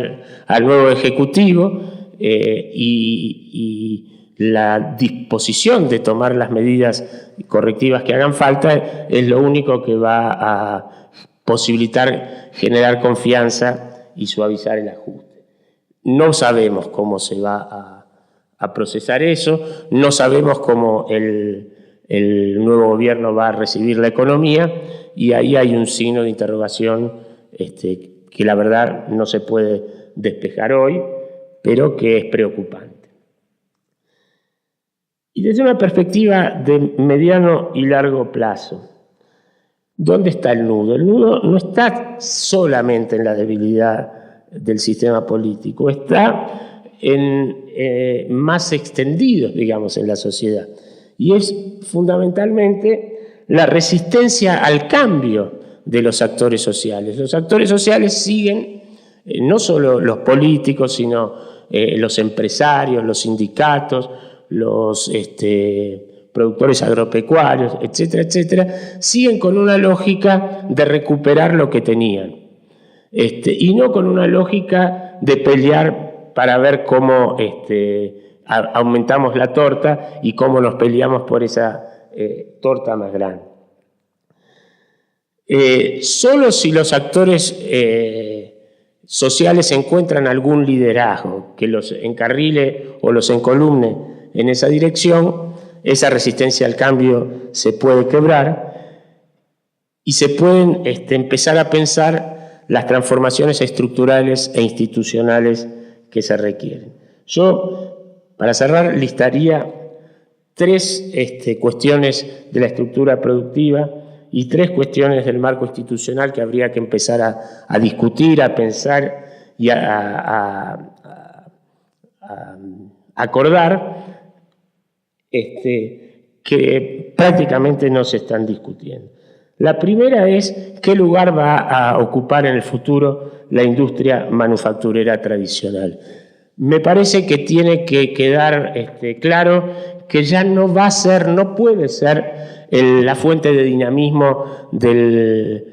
al nuevo Ejecutivo y la disposición de tomar las medidas correctivas que hagan falta es lo único que va a posibilitar generar confianza y suavizar el ajuste. No sabemos cómo se va a procesar eso, no sabemos cómo el nuevo gobierno va a recibir la economía, y ahí hay un signo de interrogación que la verdad no se puede despejar hoy, pero que es preocupante. Y desde una perspectiva de mediano y largo plazo, ¿dónde está el nudo? El nudo no está solamente en la debilidad del sistema político, está más extendido, digamos, en la sociedad. Y es fundamentalmente la resistencia al cambio de los actores sociales. Los actores sociales siguen, no solo los políticos, sino los empresarios, los sindicatos, los productores agropecuarios, etcétera, etcétera, siguen con una lógica de recuperar lo que tenían, y no con una lógica de pelear para ver cómo aumentamos la torta y cómo nos peleamos por esa torta más grande. Solo si los actores sociales encuentran algún liderazgo que los encarrile o los encolumne en esa dirección, esa resistencia al cambio se puede quebrar y se pueden empezar a pensar las transformaciones estructurales e institucionales que se requieren. Yo, para cerrar, listaría tres cuestiones de la estructura productiva y tres cuestiones del marco institucional que habría que empezar a discutir, a pensar y a acordar, que prácticamente no se están discutiendo. La primera es qué lugar va a ocupar en el futuro la industria manufacturera tradicional. Me parece que tiene que quedar claro que ya no va a ser, no puede ser la fuente de dinamismo del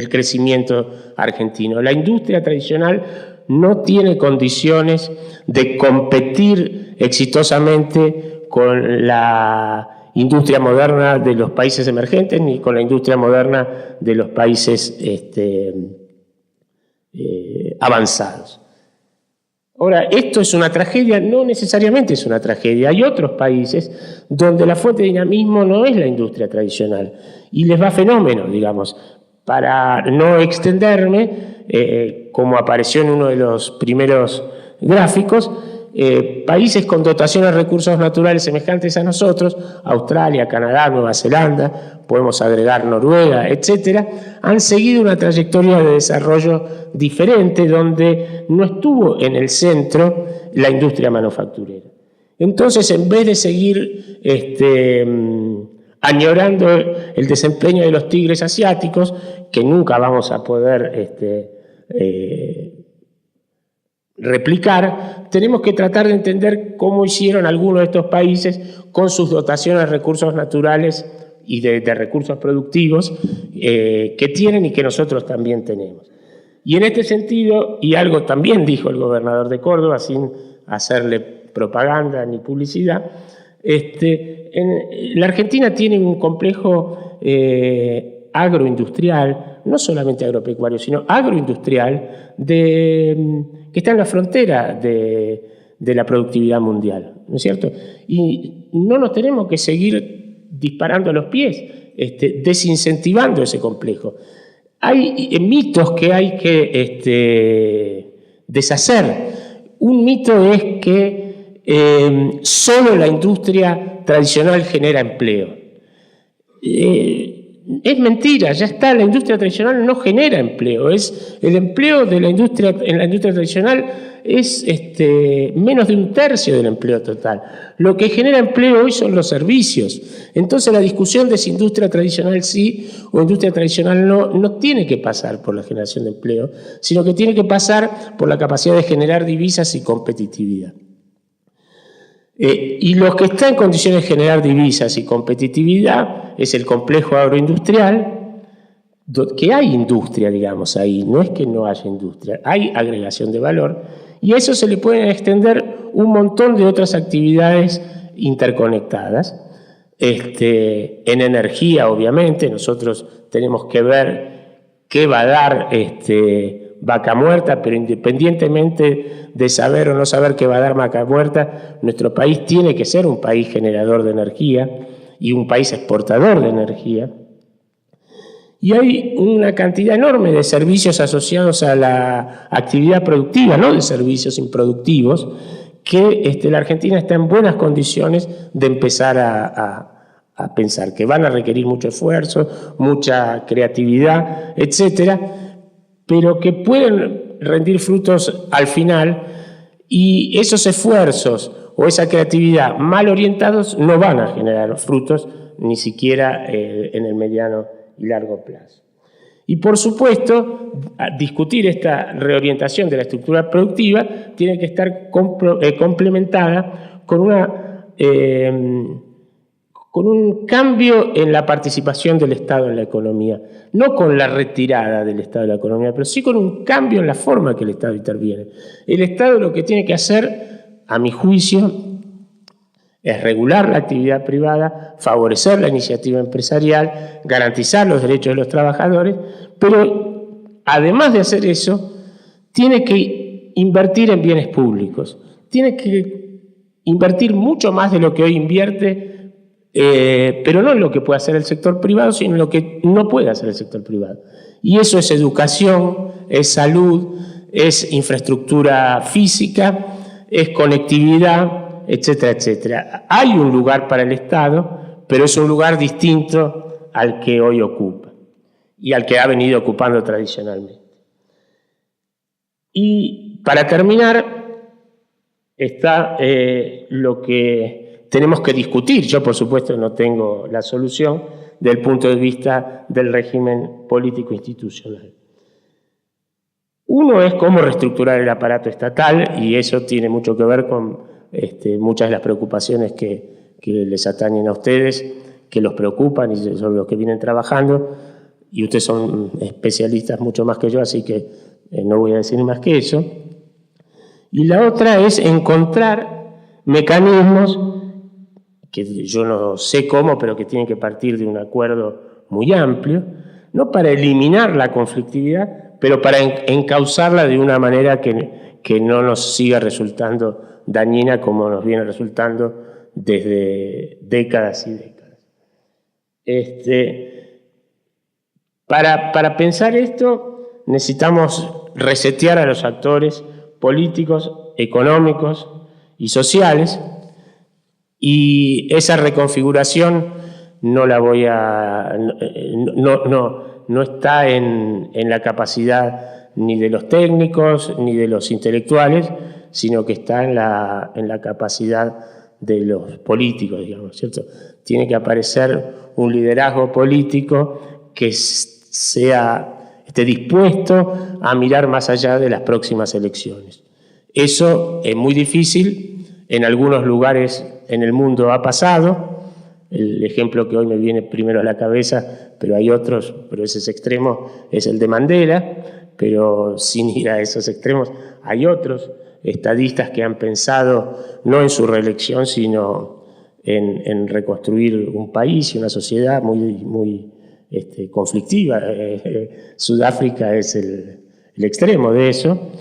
crecimiento argentino. La industria tradicional no tiene condiciones de competir exitosamente con la industria moderna de los países emergentes ni con la industria moderna de los países avanzados. Ahora, esto es una tragedia, no necesariamente es una tragedia. Hay otros países donde la fuente de dinamismo no es la industria tradicional y les va fenómeno, digamos. Para no extenderme, como apareció en uno de los primeros gráficos, países con dotación de recursos naturales semejantes a nosotros, Australia, Canadá, Nueva Zelanda, podemos agregar Noruega, etcétera, han seguido una trayectoria de desarrollo diferente donde no estuvo en el centro la industria manufacturera. Entonces, en vez de seguir añorando el desempeño de los tigres asiáticos, que nunca vamos a poder replicar, tenemos que tratar de entender cómo hicieron algunos de estos países con sus dotaciones de recursos naturales y de recursos productivos que tienen y que nosotros también tenemos. Y en este sentido, y algo también dijo el gobernador de Córdoba, sin hacerle propaganda ni publicidad, la Argentina tiene un complejo agroindustrial, no solamente agropecuario, sino agroindustrial, que está en la frontera de la productividad mundial, ¿no es cierto? Y no nos tenemos que seguir disparando a los pies, desincentivando ese complejo. Hay mitos que hay que deshacer. Un mito es que solo la industria tradicional genera empleo. Es mentira, ya está, la industria tradicional no genera empleo. El empleo de la industria, en la industria tradicional es menos de un tercio del empleo total. Lo que genera empleo hoy son los servicios. Entonces la discusión de si industria tradicional sí o industria tradicional no tiene que pasar por la generación de empleo, sino que tiene que pasar por la capacidad de generar divisas y competitividad. Y los que están en condiciones de generar divisas y competitividad es el complejo agroindustrial, que hay industria, digamos, ahí, no es que no haya industria, hay agregación de valor, y a eso se le pueden extender un montón de otras actividades interconectadas. En energía, obviamente, nosotros tenemos que ver qué va a dar Vaca Muerta, pero independientemente de saber o no saber qué va a dar Vaca Muerta, nuestro país tiene que ser un país generador de energía y un país exportador de energía. Y hay una cantidad enorme de servicios asociados a la actividad productiva, no de servicios improductivos, que la Argentina está en buenas condiciones de empezar a pensar, que van a requerir mucho esfuerzo, mucha creatividad, etcétera, pero que pueden rendir frutos al final, y esos esfuerzos o esa creatividad mal orientados no van a generar frutos ni siquiera en el mediano y largo plazo. Y por supuesto, discutir esta reorientación de la estructura productiva tiene que estar complementada con un cambio en la participación del Estado en la economía, no con la retirada del Estado de la economía, pero sí con un cambio en la forma que el Estado interviene. El Estado lo que tiene que hacer, a mi juicio, es regular la actividad privada, favorecer la iniciativa empresarial, garantizar los derechos de los trabajadores, pero además de hacer eso, tiene que invertir en bienes públicos, tiene que invertir mucho más de lo que hoy invierte, pero no en lo que puede hacer el sector privado, sino en lo que no puede hacer el sector privado. Y eso es educación, es salud, es infraestructura física, es conectividad, etcétera, etcétera. Hay un lugar para el Estado, pero es un lugar distinto al que hoy ocupa y al que ha venido ocupando tradicionalmente. Y para terminar, está lo que tenemos que discutir. Yo, por supuesto, no tengo la solución desde el punto de vista del régimen político institucional. Uno es cómo reestructurar el aparato estatal, y eso tiene mucho que ver con muchas de las preocupaciones que les atañen a ustedes, que los preocupan y sobre los que vienen trabajando, y ustedes son especialistas mucho más que yo, así que no voy a decir más que eso. Y la otra es encontrar mecanismos que yo no sé cómo, pero que tienen que partir de un acuerdo muy amplio, no para eliminar la conflictividad, pero para encauzarla de una manera que no nos siga resultando dañina como nos viene resultando desde décadas y décadas. Para pensar esto necesitamos resetear a los actores políticos, económicos y sociales, y esa reconfiguración no está en la capacidad ni de los técnicos ni de los intelectuales, sino que está en la capacidad de los políticos, digamos, ¿cierto? Tiene que aparecer un liderazgo político que esté dispuesto a mirar más allá de las próximas elecciones. Eso es muy difícil, en algunos lugares en el mundo ha pasado. El ejemplo que hoy me viene primero a la cabeza, pero hay otros, pero ese es extremo, es el de Mandela, pero sin ir a esos extremos hay otros estadistas que han pensado no en su reelección, sino en reconstruir un país y una sociedad muy conflictiva. Sudáfrica es el extremo de eso,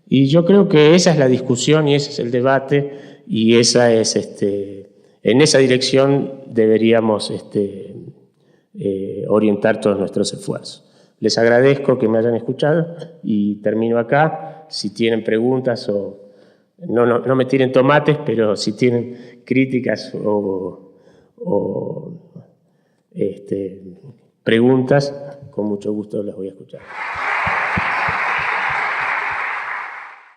y yo creo que esa es la discusión y ese es el debate, y esa es en esa dirección deberíamos orientar todos nuestros esfuerzos. Les agradezco que me hayan escuchado y termino acá. Si tienen preguntas o no me tiren tomates, pero si tienen críticas o preguntas, con mucho gusto las voy a escuchar.